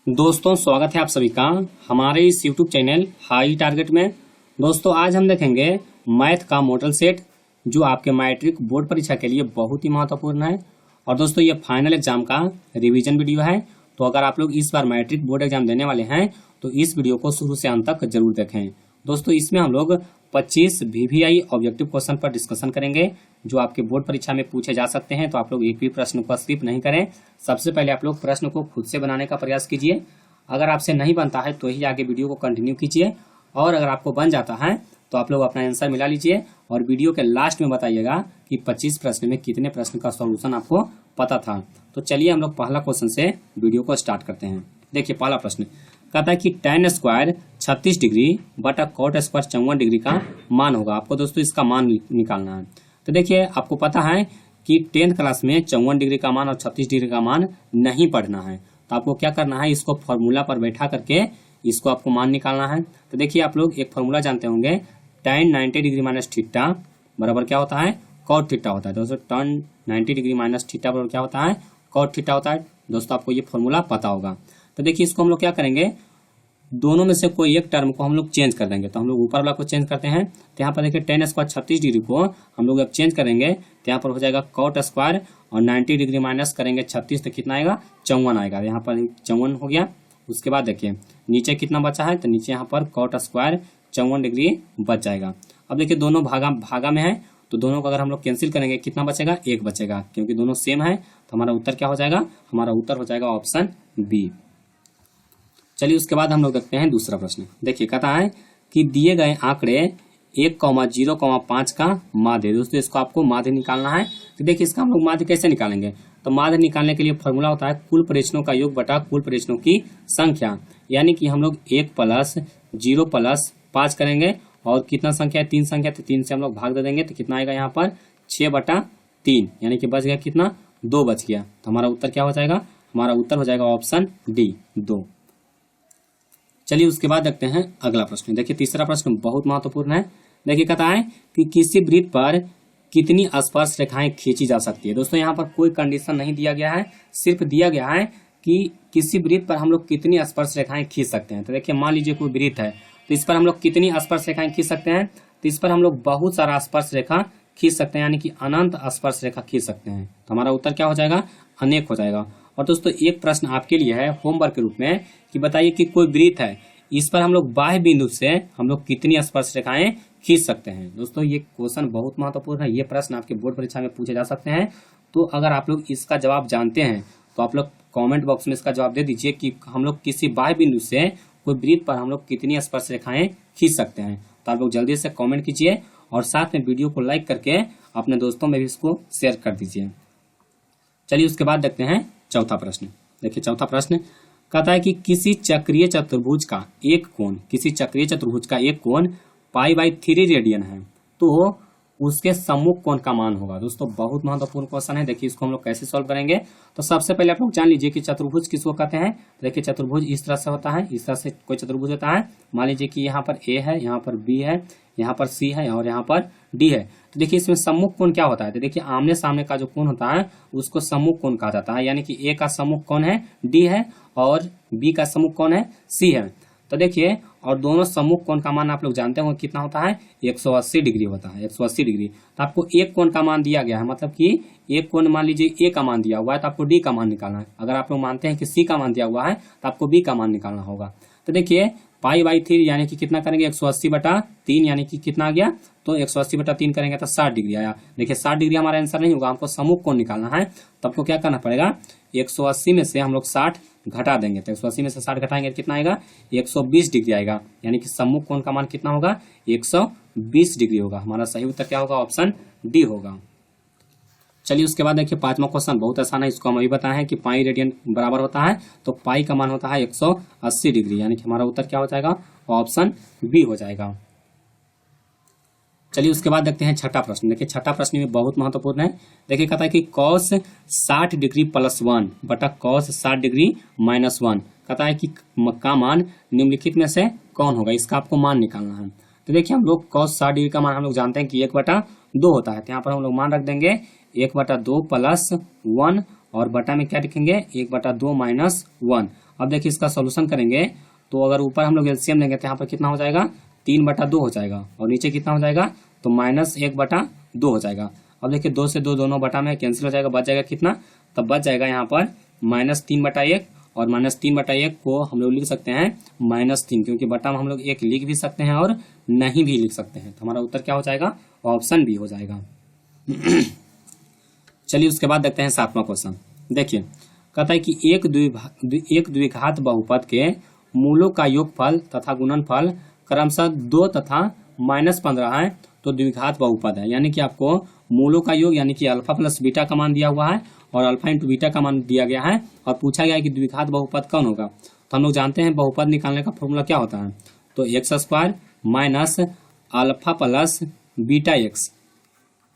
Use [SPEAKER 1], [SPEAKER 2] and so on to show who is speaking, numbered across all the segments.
[SPEAKER 1] दोस्तों स्वागत है आप सभी का हमारे इस YouTube चैनल हाई टारगेट में। दोस्तों आज हम देखेंगे मैथ का मॉडल सेट जो आपके मैट्रिक बोर्ड परीक्षा के लिए बहुत ही महत्वपूर्ण है। और दोस्तों ये फाइनल एग्जाम का रिवीजन वीडियो है, तो अगर आप लोग इस बार मैट्रिक बोर्ड एग्जाम देने वाले हैं तो इस वीडियो को शुरू से अंत तक जरूर देखें। दोस्तों इसमें हम लोग 25 VVI ऑब्जेक्टिव क्वेश्चन पर डिस्कशन करेंगे जो आपके बोर्ड परीक्षा में पूछे जा सकते हैं। तो आप लोग एक भी प्रश्न को स्किप नहीं करें। सबसे पहले आप लोग प्रश्न को खुद से बनाने का प्रयास कीजिए। अगर आपसे नहीं बनता है तो ही आगे वीडियो को कंटिन्यू कीजिए, और अगर आपको बन जाता है तो आप लोग अपना आंसर मिला लीजिए और वीडियो के लास्ट में बताइएगा कि 25 प्रश्न में कितने प्रश्न का सॉल्यूशन आपको पता था। तो चलिए हम लोग पहला क्वेश्चन से वीडियो को स्टार्ट करते हैं। देखिए पहला प्रश्न कहता है कि tan स्क्वायर 36 डिग्री बटा cot स्क्वायर 54 डिग्री का मान होगा। आपको दोस्तों इसका मान निकालना है। तो देखिए आपको पता है कि 10th क्लास में 54 डिग्री का मान और 36 डिग्री का मान नहीं पढ़ना है। तो आपको क्या करना है, इसको फॉर्मूला पर बैठा करके इसको आपको मान निकालना है। तो देखिए आप लोग एक फॉर्मूला जानते होंगे, tan 90 डिग्री माइनस थीटा बराबर क्या होता है, cot थीटा होता है। दोस्तों tan 90 डिग्री माइनस थीटा बराबर क्या होता है, cot थीटा होता है। दोस्तों आपको ये फॉर्मूला पता होगा। तो देखिए इसको हम लोग क्या करेंगे, दोनों में से कोई एक टर्म को हम लोग चेंज कर देंगे। तो हम लोग ऊपर वाला को चेंज करते हैं। तो यहाँ पर देखिए tan स्क्वायर 36 डिग्री को हम लोग अब चेंज करेंगे तो यहाँ पर हो जाएगा cot स्क्वायर, और 90 डिग्री माइनस करेंगे 36 तो कितना आएगा, 54 आएगा। यहाँ पर 54 हो गया। उसके बाद देखिए नीचे कितना बचा है, तो नीचे यहाँ पर cot स्क्वायर 54 डिग्री बच जाएगा। अब देखिए दोनों भागा में है, तो दोनों को अगर हम लोग कैंसिल करेंगे कितना बचेगा, एक बचेगा, क्योंकि दोनों सेम है। तो हमारा उत्तर क्या हो जाएगा, हमारा उत्तर हो जाएगा ऑप्शन बी। चलिए उसके बाद हम लोग देखते हैं दूसरा प्रश्न। देखिए कहता है कि दिए गए आंकड़े 1,0,5 का माध्य। दोस्तों इसको आपको माध्य निकालना है। तो देखिए इसका हम लोग माध्य कैसे निकालेंगे, तो माध्य निकालने के लिए फॉर्मूला होता है कुल प्रश्नों का योग बटा कुल प्रश्नों की संख्या। यानी कि हम लोग 1 + 0 + 5 करेंगे, और कितना संख्या है, 3 संख्या, तो 3 से हम लोग भाग दे देंगे। तो कितना आएगा यहाँ पर 6/3, यानी कि बच गया कितना, 2 बच गया। तो हमारा उत्तर क्या हो जाएगा, हमारा उत्तर हो जाएगा ऑप्शन डी 2। चलिए उसके बाद देखते हैं अगला प्रश्न। देखिए तीसरा प्रश्न बहुत महत्वपूर्ण है। देखिए कहता है कि किसी वृत्त पर कितनी स्पर्श रेखाएं खींची जा सकती है। दोस्तों यहाँ पर कोई कंडीशन नहीं दिया गया है, सिर्फ दिया गया है कि किसी वृत्त पर हम लोग कितनी स्पर्श रेखाएं खींच सकते हैं। तो देखिए मान लीजिए कोई वृत्त है, तो इस पर हम लोग कितनी स्पर्श रेखाएं खींच सकते हैं, तो इस पर हम लोग बहुत सारा स्पर्श रेखा खींच सकते हैं, यानी कि अनंत स्पर्श रेखा खींच सकते हैं। तो हमारा उत्तर क्या हो जाएगा, अनेक हो जाएगा। और दोस्तों एक प्रश्न आपके लिए है होमवर्क के रूप में कि बताइए कि कोई वृत्त है, इस पर हम लोग बाह्य बिंदु से हम लोग कितनी स्पर्श रेखाएं खींच सकते हैं। दोस्तों ये क्वेश्चन बहुत महत्वपूर्ण है, ये प्रश्न आपके बोर्ड परीक्षा में पूछे जा सकते हैं। तो अगर आप लोग इसका जवाब जानते हैं तो आप लोग कमेंट बॉक्स में इसका जवाब दे दीजिए कि हम लोग किसी बाह्य बिंदु से कोई वृत्त पर हम लोग कितनी स्पर्श रेखाएं खींच सकते हैं। तो आप लोग जल्दी से कमेंट कीजिए और साथ में वीडियो को लाइक करके अपने दोस्तों में भी इसको शेयर कर दीजिए। चलिए उसके बाद देखते हैं चौथा प्रश्न। देखिए चौथा प्रश्न कहता है कि किसी चक्रीय चतुर्भुज का एक कोण, किसी चक्रीय चतुर्भुज का एक कोण π/3 रेडियन है, तो उसके सम्मुख कोण का मान होगा। दोस्तों बहुत महत्वपूर्ण क्वेश्चन है। देखिए इसको हम लोग कैसे सॉल्व करेंगे। तो सबसे पहले आप लोग जान लीजिए कि चतुर्भुज किसको कहते हैं। देखिए चतुर्भुज इस तरह से होता है, इस तरह से कोई चतुर्भुज होता है। मान लीजिए कि यहाँ पर ए है, यहाँ पर बी है, यहाँ पर सी है और यहाँ पर डी है। तो देखिए इसमें सम्मुख कोण क्या होता है, तो देखिए आमने सामने का जो कोण होता है उसको सम्मुख कोण कहा जाता है। यानी कि ए का सम्मुख कोण है डी है और बी का सम्मुख कोण है सी है। तो देखिए और दोनों सम्मुख कोण का मान आप लोग जानते होंगे कितना होता है, 180 डिग्री होता है, 180 डिग्री। तो आपको एक कोण का मान दिया गया है, मतलब कि एक कोण मान लीजिए ए का मान दिया हुआ है तो आपको डी का मान निकालना है। अगर आप लोग मानते हैं कि सी का मान दिया हुआ है तो आपको बी का मान निकालना होगा। तो देखिए π/3 यानी कि कितना करेंगे, 180/3 यानी कि कितना आ गया, तो 180/3 करेंगे तो 60 डिग्री आया। देखिए 60 डिग्री हमारा आंसर नहीं होगा, हमको सम्मुख कोण निकालना है। तो आपको क्या करना पड़ेगा, 180 में से हम लोग 60 घटा देंगे। तो 180 में से 60 घटाएंगे तो कितना आएगा, 120 डिग्री आएगा। यानी कि सम्मुख कोण का मान कितना होगा, 120 डिग्री होगा। हमारा सही उत्तर क्या होगा, ऑप्शन डी होगा। चलिए उसके बाद देखिए पांचवा क्वेश्चन बहुत आसान है, इसको हम अभी बताए हैं कि पाई रेडियन बराबर होता है, तो पाई का मान होता है 180 डिग्री। यानी कि हमारा उत्तर क्या हो जाएगा, ऑप्शन बी हो जाएगा। चलिए उसके बाद देखते हैं छठा प्रश्न। देखिए छठा प्रश्न भी बहुत महत्वपूर्ण है। देखिए कहता है कि cos 60 डिग्री +1 बटा cos 60 डिग्री -1 कहता है कि का मान निम्नलिखित में से कौन होगा, इसका आपको मान निकालना है। तो देखिए हम लोग cos 60 डिग्री का मान हम लोग जानते हैं कि 1/2 होता है। तो यहाँ पर हम लोग मान रख देंगे 1/2 + 1 और बटा में क्या लिखेंगे, 1/2 - 1 अब देखिए इसका सोल्यूशन करेंगे तो अगर ऊपर हम लोग एलसीएम लेंगे तो यहाँ पर कितना हो जाएगा, 3/2 हो जाएगा, और नीचे कितना हो जाएगा, तो -1/2 हो जाएगा। अब देखिए 2 से 2 दोनों बटा में कैंसिल हो जाएगा, बच जाएगा कितना, तब बच जाएगा यहाँ पर -3/1, और -3/1 को हम लोग लिख सकते हैं -3, क्योंकि बटा में हम लोग 1 लिख भी सकते हैं और नहीं भी लिख सकते हैं। तो हमारा उत्तर क्या हो जाएगा, ऑप्शन बी हो जाएगा। चलिए उसके बाद देखते हैं 7वां क्वेश्चन। देखिए कहता है कि एक द्विघात बहुपद के मूलों का योगफल तथा गुणनफल क्रमशः 2 तथा -15 है, तो द्विघात बहुपद है। यानी कि आपको मूलों का योग यानी कि अल्फा प्लस बीटा का मान दिया हुआ है और अल्फा इंटू बीटा का मान दिया गया है, और पूछा गया है कि द्विघात बहुपद कौन होगा। तो हम लोग जानते हैं बहुपद निकालने का फॉर्मूला क्या होता है, तो x² minus alpha plus beta x,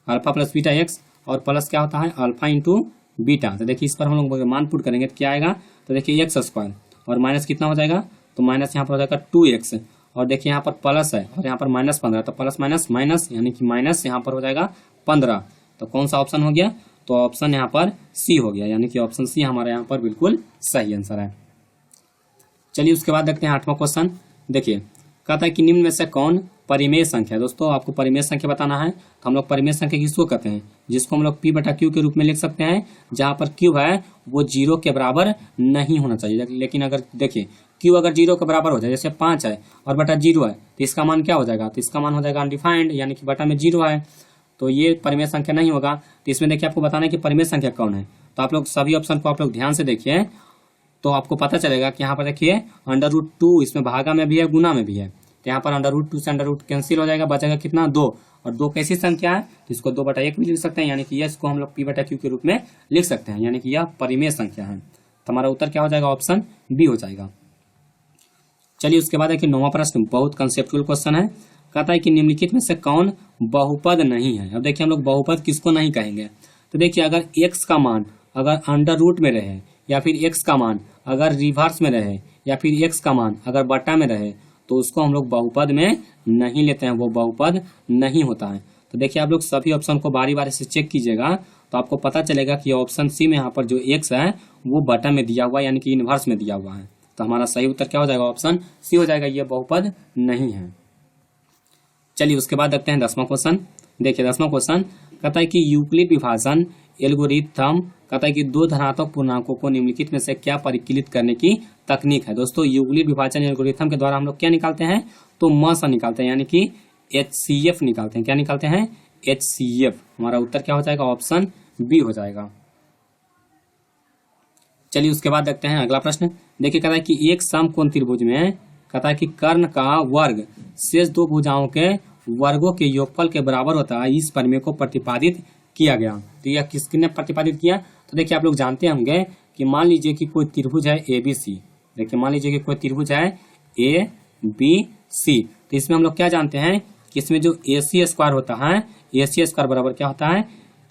[SPEAKER 1] alpha plus beta x, और प्लस क्या होता है, अल्फा इंटू बीटा। तो देखिए इस पर हम लोग मान पुट करेंगे तो क्या आएगा, तो देखिए x² और माइनस कितना हो जाएगा, तो माइनस यहाँ पर हो जाएगा 2x, और देखिए यहाँ पर प्लस है और यहाँ पर -15, तो प्लस माइनस माइनस, यानी कि माइनस यहाँ पर हो जाएगा 15। तो कौन सा ऑप्शन हो गया, तो ऑप्शन यहाँ पर सी हो गया, यानी कि ऑप्शन सी हमारा यहाँ पर बिल्कुल सही आंसर है। चलिए उसके बाद देखते हैं 8वां क्वेश्चन। देखिए कहता है कि निम्न में से कौन परिमेय संख्या है। दोस्तों आपको परिमेय संख्या बताना है, तो हम लोग परिमेय संख्या किसको कहते हैं, जिसको हम लोग p/q के रूप में लिख सकते हैं, जहां पर q है वो 0 के बराबर नहीं होना चाहिए। लेकिन अगर देखिए q अगर 0 के बराबर हो जाए, जैसे 5 है और बटा 0 है, तो इसका मान क्या हो जाएगा, तो इसका मान हो जाएगा अनडिफाइंड, यानी कि बटा में 0 है, तो ये परिमेय संख्या नहीं होगा। तो इसमें देखिए आपको बताना है कि परिमेय संख्या कौन है, तो आप लोग सभी ऑप्शन को आप लोग ध्यान से देखिए, तो आपको पता चलेगा कि यहाँ पर देखिए √2 इसमें भागा में भी है, गुना में भी है, तो यहाँ पर √2 से √ कैंसिल हो जाएगा, बचेगा कितना, 2, और 2 कैसी संख्या है, तो इसको 2/1 भी लिख सकते हैं, यानी कि इसको हम लोग p/q के रूप में लिख सकते हैं, यानी कि यह परिमेय संख्या है। तो हमारा उत्तर क्या हो जाएगा, ऑप्शन बी हो जाएगा। चलिए उसके बाद देखिए 9वां प्रश्न बहुत कंसेप्चुअल क्वेश्चन है। कहता है कि निम्नलिखित में से कौन बहुपद नहीं है। अब देखिए हम लोग बहुपद किसको नहीं कहेंगे, तो देखिए अगर x का मान अगर √ में रहे, या फिर x का मान अगर रिवर्स में रहे, या फिर x का मान अगर बटा में रहे, तो उसको हम लोग बहुपद में नहीं लेते हैं, वो बहुपद नहीं होता है। तो देखिए आप लोग सभी ऑप्शन को बारी बारी से चेक कीजिएगा, तो आपको पता चलेगा कि ऑप्शन सी में यहाँ पर जो x है वो बटा में दिया हुआ है, यानी कि इनवर्स में दिया हुआ है। तो हमारा सही उत्तर क्या हो जाएगा, ऑप्शन सी हो जाएगा, ये बहुपद नहीं है। चलिए उसके बाद देखते हैं 10वां क्वेश्चन। देखिए 10वां क्वेश्चन कहता है कि यूक्लिड विभाजन एल्गोरिथम कहता है कि 2 धनात्मक पूर्णांकों को निम्नलिखित में से क्या परिकलित करने की तकनीक है। दोस्तों यूक्लिड विभाजन एल्गोरिथम के द्वारा हम लोग क्या निकालते हैं, तो मसा निकालते हैं, यानी कि HCF निकालते हैं। क्या निकालते हैं, HCF। हमारा उत्तर क्या हो जाएगा, ऑप्शन बी हो जाएगा। चलिए उसके बाद देखते हैं अगला प्रश्न। देखिए कहता है कि एक समकोण त्रिभुज में कहता है कि कर्ण का वर्ग शेष 2 भुजाओं के वर्गों के योगफल के बराबर होता है, इस प्रमेय को प्रतिपादित किया गया। तो यह किसने प्रतिपादित किया, तो देखिए आप लोग जानते होंगे कि मान लीजिए कि कोई त्रिभुज है ABC। देखिए मान लीजिए कि कोई त्रिभुज है ABC, तो इसमें हम लोग क्या जानते हैं कि इसमें जो AC² होता है, AC² बराबर क्या होता है,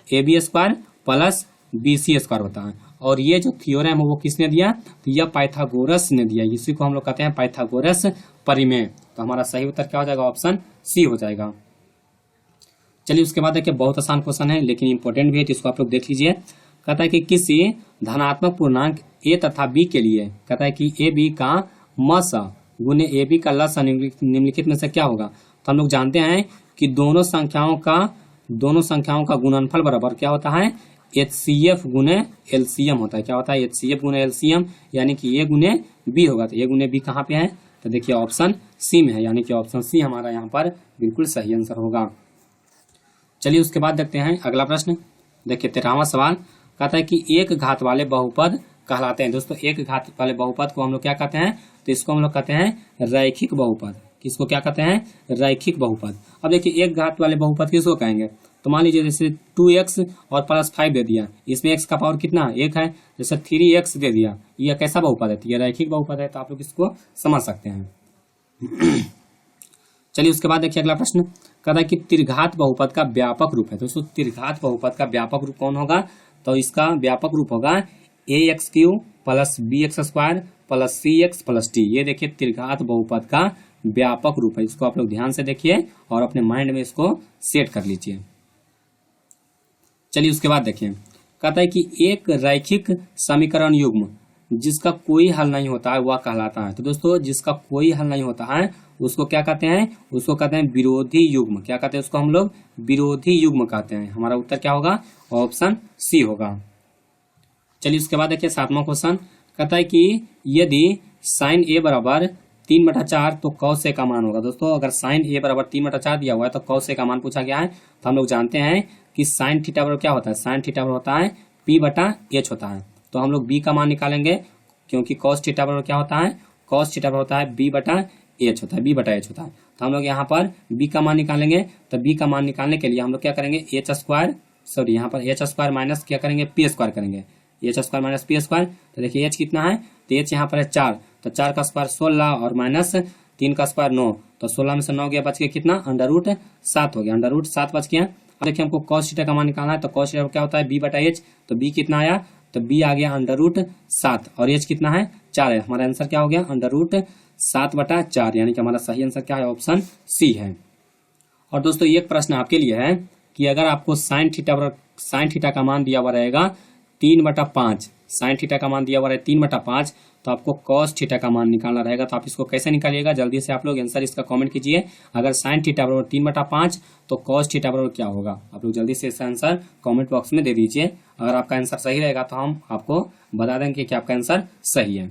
[SPEAKER 1] AB² प्लस BC² होता है। और ये जो थ्योरम है वो किसने दिया, तो यह पाइथागोरस ने दिया, इसी को हम लोग कहते हैं पाइथागोरस परिमेय। तो हमारा सही उत्तर क्या हो जाएगा, ऑप्शन सी हो जाएगा। चलिए उसके बाद देखिए बहुत आसान क्वेश्चन है लेकिन इंपॉर्टेंट भी है, तो इसको आप लोग देख लीजिए। कहता है कि किसी धनात्मक पूर्णांक a तथा b के लिए कहता है कि AB का मसा गुने AB का लसा निम्नलिखित में से क्या होगा। तो हम लोग जानते हैं कि दोनों संख्याओं का गुणनफल बराबर क्या होता है, HCF गुने LCM होता है। क्या होता है, HCF गुने LCM, यानी कि a गुने b होगा। तो a गुने b कहाँ पे है, तो देखिए ऑप्शन सी में है, यानी कि ऑप्शन सी हमारा यहाँ पर बिल्कुल सही आंसर होगा। चलिए उसके बाद देखते हैं अगला प्रश्न। देखिए 13वां सवाल कहता है कि एक घात वाले बहुपद कहलाते हैं। दोस्तों एक घात वाले बहुपद को हम लोग क्या कहते हैं, तो इसको हम लोग कहते हैं रैखिक बहुपद। किसको क्या कहते हैं, रैखिक बहुपद। अब देखिए एक घात वाले बहुपद किसको कहेंगे, तो मान लीजिए जैसे 2x और +5 दे दिया, इसमें x का पावर कितना 1 है, जैसे 3x दे दिया, यह कैसा बहुपद है, यह रैखिक बहुपद है। तो आप लोग इसको समझ सकते हैं। चलिए उसके बाद देखिए अगला प्रश्न कहता है कि त्रिघात बहुपद का व्यापक रूप है। दोस्तों त्रिघात बहुपद का व्यापक रूप कौन होगा, तो इसका व्यापक रूप होगा ax³ + bx² + cx + d। ये देखिए त्रिघात बहुपद का व्यापक रूप है, इसको आप लोग ध्यान से देखिए और अपने माइंड में इसको सेट कर लीजिए। चलिए उसके बाद देखिए कहता है कि एक रैखिक समीकरण युग्म जिसका कोई हल नहीं होता है वह कहलाता है। तो दोस्तों जिसका कोई हल नहीं होता है उसको क्या कहते हैं, उसको कहते हैं विरोधी युग्म। क्या कहते हैं उसको हम लोग, विरोधी युग्म कहते हैं। हमारा उत्तर क्या होगा, ऑप्शन सी होगा। चलिए उसके बाद देखिए 7वां क्वेश्चन कहता है कि यदि साइन ए बराबर 3/4 तो कॉस ए का मान होगा। दोस्तों अगर साइन ए बराबर 3/4 दिया हुआ है तो कॉस ए का मान पूछा गया है। तो हम लोग जानते हैं कि साइन थीटा बराबर क्या होता है, साइन थीटा बराबर होता है p/h होता है। तो हम लोग b का मान निकालेंगे, क्योंकि cos थीटा बराबर क्या होता है, cos थीटा बराबर होता है b/h होता है, b/h होता है। तो हम लोग यहाँ पर b का मान निकालेंगे। तो b का मान निकालने के लिए हम लोग क्या करेंगे, यहाँ पर h² माइनस क्या करेंगे, p² करेंगे, h² माइनस p²। तो देखिए h कितना है, तो h यहाँ पर है 4, तो 4 का स्क्वायर 16 और माइनस 3 का स्क्वायर 9, तो 16 में से 9 गया, बच गया कितना, √7 हो गया, √7 बच गया। अब देखिए हमको cos थीटा का मान निकालना है। तो cos थीटा क्या होता है, b/h। तो b कितना आया, तो b आ गया √7 और h कितना है, 4 है। हमारा आंसर क्या हो गया, √7/4, यानी कि हमारा सही आंसर क्या है, ऑप्शन सी है। और दोस्तों एक प्रश्न आपके लिए है कि अगर आपको साइन थीटा का मान दिया हुआ रहेगा 3/5, साइन थीटा का मान दिया हुआ है 3/5, तो आपको कॉस थीटा का मान निकालना रहेगा। तो आप इसको कैसे निकालिएगा, जल्दी से आप लोग आंसर इसका कमेंट कीजिए। अगर साइन थीटा बराबर 3/5 तो कॉस थीटा बराबर क्या होगा, आप लोग जल्दी से इसका आंसर कमेंट बॉक्स में दे दीजिए। अगर आपका आंसर सही रहेगा तो हम आपको बता देंगे कि आपका आंसर सही है।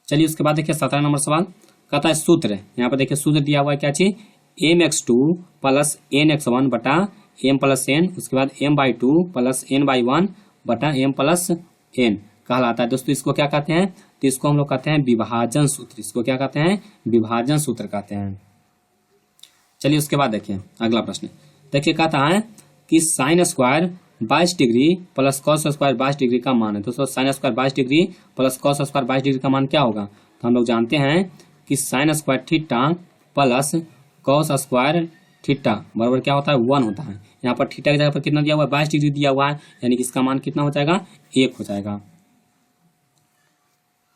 [SPEAKER 1] चलिए उसके बाद देखिए 17 नंबर सवाल कहता है सूत्र, यहाँ पर देखिए सूत्र दिया हुआ है क्या चीज, mx2 + nx1 बटा m + n, उसके बाद m/2 + n/1 बटा m + n कहलाता है। दोस्तों इसको क्या कहते हैं, तो इसको हम लोग कहते हैं विभाजन सूत्र। इसको क्या कहते हैं, विभाजन सूत्र कहते हैं। चलिए उसके बाद देखिए अगला प्रश्न, देखिए कहता है कि sin square 22 degree plus cos square 22 degree का मान है। दोस्तों sin square 22 degree plus cos square 22 degree का मान क्या होगा, तो हम लोग जानते हैं कि sin square theta plus cos square theta बराबर क्या होता है, 1 होता है। यहाँ पर थीटा की जगह पर कितना दिया हुआ है, 22 डिग्री दिया हुआ है, यानी कि इसका मान कितना हो जाएगा, 1 हो जाएगा।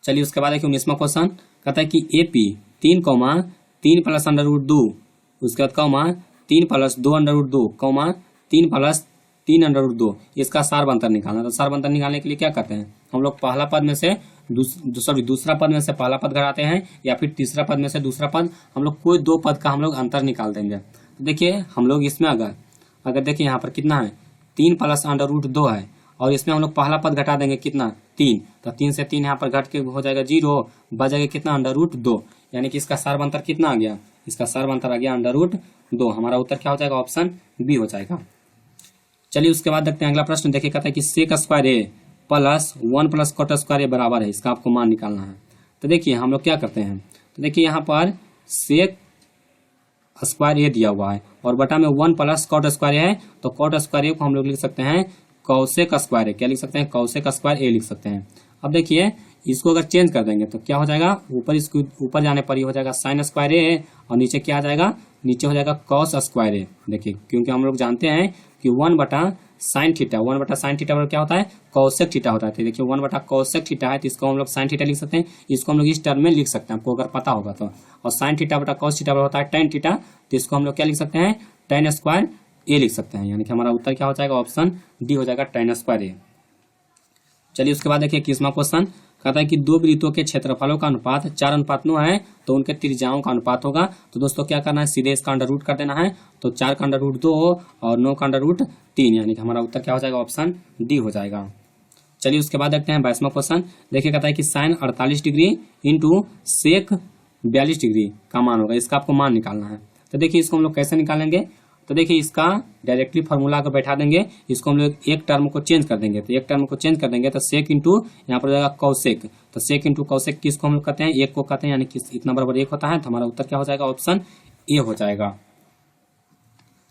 [SPEAKER 1] चलिए उसके बाद देखिए 19वां क्वेश्चन कहता है कि AP 3, 3 + √2, उसके बाद कॉमा 3 + 2√2, 3 + 3√2, इसका सारबंतर निकालना। तो सारबंतर निकालने के लिए क्या करते हैं, हम लोग पहला पद में से दूसरा पद में से पहला पद घटाते हैं, या फिर तीसरा पद में से दूसरा पद, हम लोग कोई 2 पद का हम लोग अंतर निकाल देंगे। तो देखिए हम लोग इसमें अगर देखिए यहाँ पर कितना है, 3 + √2 है, और इसमें हम लोग पहला पद घटा देंगे कितना, 3, तो 3 से 3 यहाँ पर घट के हो जाएगा 0, बच जाएगा कितना, √2, यानी कि इसका सारबंतर कितना आ गया, इसका सारबंतर आ गया √2। हमारा उत्तर क्या हो जाएगा, ऑप्शन बी हो जाएगा। चलिए उसके बाद देखते हैं अगला प्रश्न, देखिए कहता है कि सेक स्क्वायर ए प्लस 1 + कॉट स्क्वायर ए बराबर है, इसका आपको मान निकालना है। तो देखिए हम लोग क्या करते हैं, तो देखिए यहाँ पर सेक स्क्वायर ए दिया हुआ है और बटा में 1 + कॉट स्क्वायर ए है, तो कॉट स्क्वायर ए को हम लोग लिख सकते हैं कौसेक स्क्वायर ए, क्या लिख सकते हैं, कौसेक स्क्वायर ए लिख सकते हैं। अब देखिए इसको अगर चेंज कर देंगे तो क्या हो जाएगा, इसको ऊपर जाने पर ही हो जाएगा साइन स्क्वायर ए, और नीचे क्या आ जाएगा, नीचे हो जाएगा कॉस स्क्वायर ए। देखिए क्योंकि हम लोग जानते हैं कि 1/sin थीटा बराबर क्या होता है, कौसेक थीटा होता है। तो देखिए 1/कौसेक थीटा है, तो इसको हम लोग साइन थीटा लिख सकते हैं, इसको हम लोग इस टर्म में लिख सकते हैं, आपको अगर पता होगा तो। और sin थीटा/cos थीटा होता है tan थीटा, तो इसको हम लोग क्या लिख सकते हैं, tan स्क्वायर ए लिख सकते हैं, यानी कि हमारा उत्तर क्या हो जाएगा, ऑप्शन डी हो जाएगा, tan स्क्वायर ए। चलिए उसके बाद देखिए 21वां क्वेश्चन कहता है कि 2 वृत्तों के क्षेत्रफलों का अनुपात 4:9 है, तो उनके त्रिज्याओं का अनुपात होगा। तो दोस्तों क्या करना है, सीधे इसका अंडर रूट कर देना है, तो 4 का अंडर रूट 2 और 9 का अंडर रूट 3, यानी कि हमारा उत्तर क्या हो जाएगा, ऑप्शन डी हो जाएगा। चलिए उसके बाद देखते हैं 22वां क्वेश्चन, देखिए कहता है कि sin 48 degree into sec 42 degree का मान होगा, इसका आपको मान निकालना है। तो देखिए इसको हम लोग कैसे निकालेंगे, तो देखिए इसका डायरेक्टली फॉर्मूला को बैठा देंगे, इसको हम लोग एक टर्म को चेंज कर देंगे, तो एक टर्म को चेंज कर देंगे तो सेक इंटू यहाँ पर हो जाएगा कौसेक, तो सेक इंटू कौसेक किसको हम लोग कहते हैं, 1 को कहते हैं, यानी कि इतना बराबर 1 होता है। तो हमारा उत्तर क्या हो जाएगा, ऑप्शन ए हो जाएगा।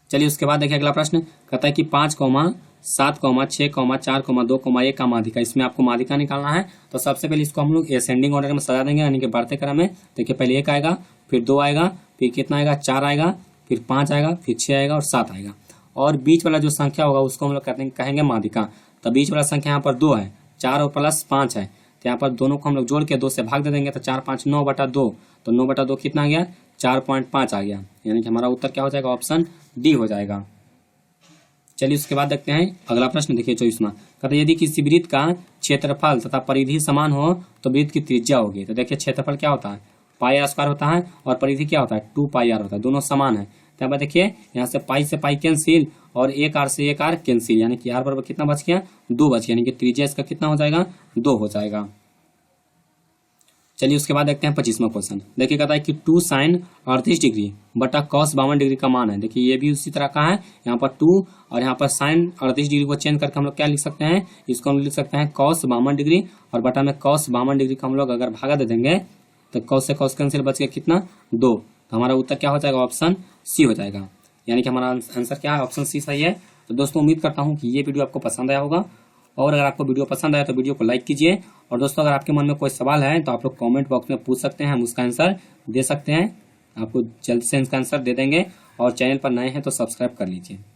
[SPEAKER 1] चलिए उसके बाद देखिए अगला प्रश्न कहता है कि 5, 7, 6, 4, 2, 1 का माध्यिका, इसमें आपको माध्यिका निकालना है। तो सबसे पहले इसको हम लोग असेंडिंग ऑर्डर में सजा देंगे, यानी कि बढ़ते क्रम में। देखिए पहले 1 आएगा, फिर 2 आएगा, फिर कितना आएगा, 4 आएगा, फिर 5 आएगा, फिर 6 आएगा और 7 आएगा, और बीच वाला जो संख्या होगा उसको हम लोग कहेंगे माध्यिका। तो बीच वाला संख्या यहाँ पर 2 है, 4 और प्लस 5 है, तो यहाँ पर दोनों को हम लोग जोड़ के 2 से भाग दे देंगे, तो 4, 5, 9/2, तो 9/2 कितना आ गया, 4.5 आ गया, यानी कि हमारा उत्तर क्या हो जाएगा, ऑप्शन डी हो जाएगा। चलिए उसके बाद देखते हैं अगला प्रश्न, देखिए 24वां कहते हैं यदि किसी वृत्त का क्षेत्रफल तथा परिधि समान हो तो वृत्त की त्रिज्या होगी। तो देखिए क्षेत्रफल क्या होता है, पाई आर स्क्वायर होता है और परिधि क्या होता है, 2 पाई आर होता है, दोनों समान है। तो अब देखिए यहाँ से पाई कैंसिल और एक आर से एक आर कैंसिल, यानी कि आर बराबर कितना बच गया, 2 बच गया, यानी कि त्रिज्या इसका कितना हो जाएगा, 2 हो जाएगा। चलिए उसके बाद देखते हैं 25वां क्वेश्चन। देखिए कहता है कि 2 sin 38 डिग्री बटा cos 52 डिग्री का मान है। देखिए ये भी उसी तरह का है, यहाँ पर 2 और यहाँ पर sin 38 डिग्री को चेंज करके हम लोग क्या लिख सकते हैं, इसको हम लिख सकते हैं cos 52 डिग्री और बटा में cos 52 डिग्री का हम लोग अगर भागा दे देंगे तो cos से cos कैंसिल बच गया कितना, 2। तो हमारा उत्तर क्या हो जाएगा, ऑप्शन सी हो जाएगा, यानी कि हमारा आंसर क्या है, ऑप्शन सी सही है। तो दोस्तों उम्मीद करता हूँ कि ये वीडियो आपको पसंद आया होगा, और अगर आपको वीडियो पसंद आया तो वीडियो को लाइक कीजिए। और दोस्तों अगर आपके मन में कोई सवाल है तो आप लोग कमेंट बॉक्स में पूछ सकते हैं, हम उसका आंसर दे सकते हैं, आपको जल्द से इसका आंसर दे देंगे। और चैनल पर नए हैं तो सब्सक्राइब कर लीजिए।